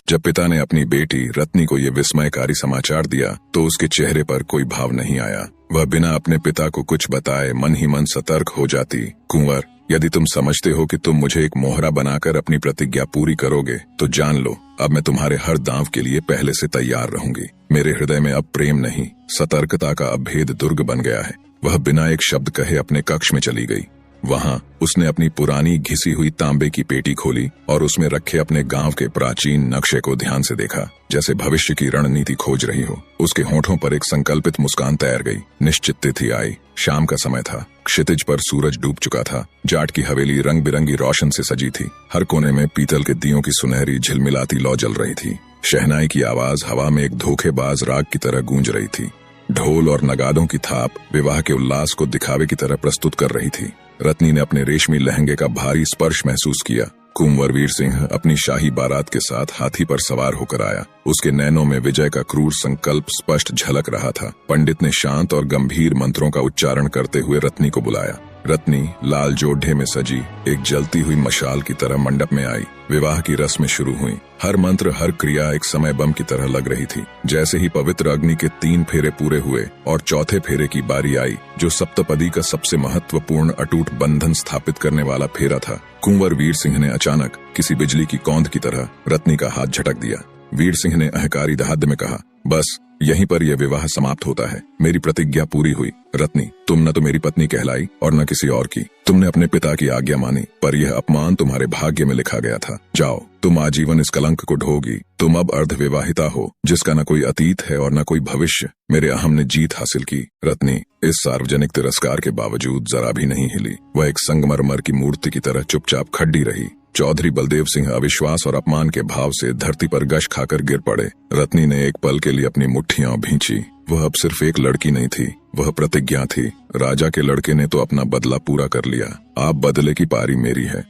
जब पिता ने अपनी बेटी रत्नी को ये विस्मयकारी समाचार दिया तो उसके चेहरे पर कोई भाव नहीं आया। वह बिना अपने पिता को कुछ बताए मन ही मन सतर्क हो जाती। कुंवर, यदि तुम समझते हो कि तुम मुझे एक मोहरा बनाकर अपनी प्रतिज्ञा पूरी करोगे तो जान लो, अब मैं तुम्हारे हर दांव के लिए पहले से तैयार रहूंगी। मेरे हृदय में अब प्रेम नहीं, सतर्कता का अभेद दुर्ग बन गया है। वह बिना एक शब्द कहे अपने कक्ष में चली गई। वहां उसने अपनी पुरानी घिसी हुई तांबे की पेटी खोली और उसमें रखे अपने गांव के प्राचीन नक्शे को ध्यान से देखा, जैसे भविष्य की रणनीति खोज रही हो। उसके होठों पर एक संकल्पित मुस्कान तैर गई। निश्चित तिथि आई। शाम का समय था। क्षितिज पर सूरज डूब चुका था। जाट की हवेली रंग बिरंगी रोशन से सजी थी। हर कोने में पीतल के दियों की सुनहरी झिलमिलाती लौ जल रही थी। शहनाई की आवाज हवा में एक धोखेबाज राग की तरह गूंज रही थी। ढोल और नगादों की थाप विवाह के उल्लास को दिखावे की तरह प्रस्तुत कर रही थी। रत्नी ने अपने रेशमी लहंगे का भारी स्पर्श महसूस किया। कुंवर वीर सिंह अपनी शाही बारात के साथ हाथी पर सवार होकर आया। उसके नैनों में विजय का क्रूर संकल्प स्पष्ट झलक रहा था। पंडित ने शांत और गंभीर मंत्रों का उच्चारण करते हुए रत्नी को बुलाया। रत्नी लाल जोढ़े में सजी एक जलती हुई मशाल की तरह मंडप में आई। विवाह की रस्में शुरू हुई। हर मंत्र, हर क्रिया एक समय बम की तरह लग रही थी। जैसे ही पवित्र अग्नि के 3 फेरे पूरे हुए और चौथे फेरे की बारी आई, जो सप्तपदी का सबसे महत्वपूर्ण अटूट बंधन स्थापित करने वाला फेरा था, कुंवर वीर सिंह ने अचानक किसी बिजली की कौंध की तरह रत्नी का हाथ झटक दिया। वीर सिंह ने अहंकारी दहाद्य में कहा, बस यहीं पर यह विवाह समाप्त होता है। मेरी प्रतिज्ञा पूरी हुई। रत्नी, तुम न तो मेरी पत्नी कहलाई और न किसी और की। तुमने अपने पिता की आज्ञा मानी, पर यह अपमान तुम्हारे भाग्य में लिखा गया था। जाओ, तुम आजीवन इस कलंक को ढोगी। तुम अब अर्धविवाहिता हो, जिसका न कोई अतीत है और न कोई भविष्य। मेरे अहम ने जीत हासिल की। रत्नी इस सार्वजनिक तिरस्कार के बावजूद जरा भी नहीं हिली। वह एक संगमरमर की मूर्ति की तरह चुपचाप खड़ी रही। चौधरी बलदेव सिंह अविश्वास और अपमान के भाव से धरती पर गश खाकर गिर पड़े। रत्नी ने एक पल के लिए अपनी मुट्ठियां भींची। वह अब सिर्फ एक लड़की नहीं थी, वह प्रतिज्ञा थी। राजा के लड़के ने तो अपना बदला पूरा कर लिया। आप बदले की पारी मेरी है।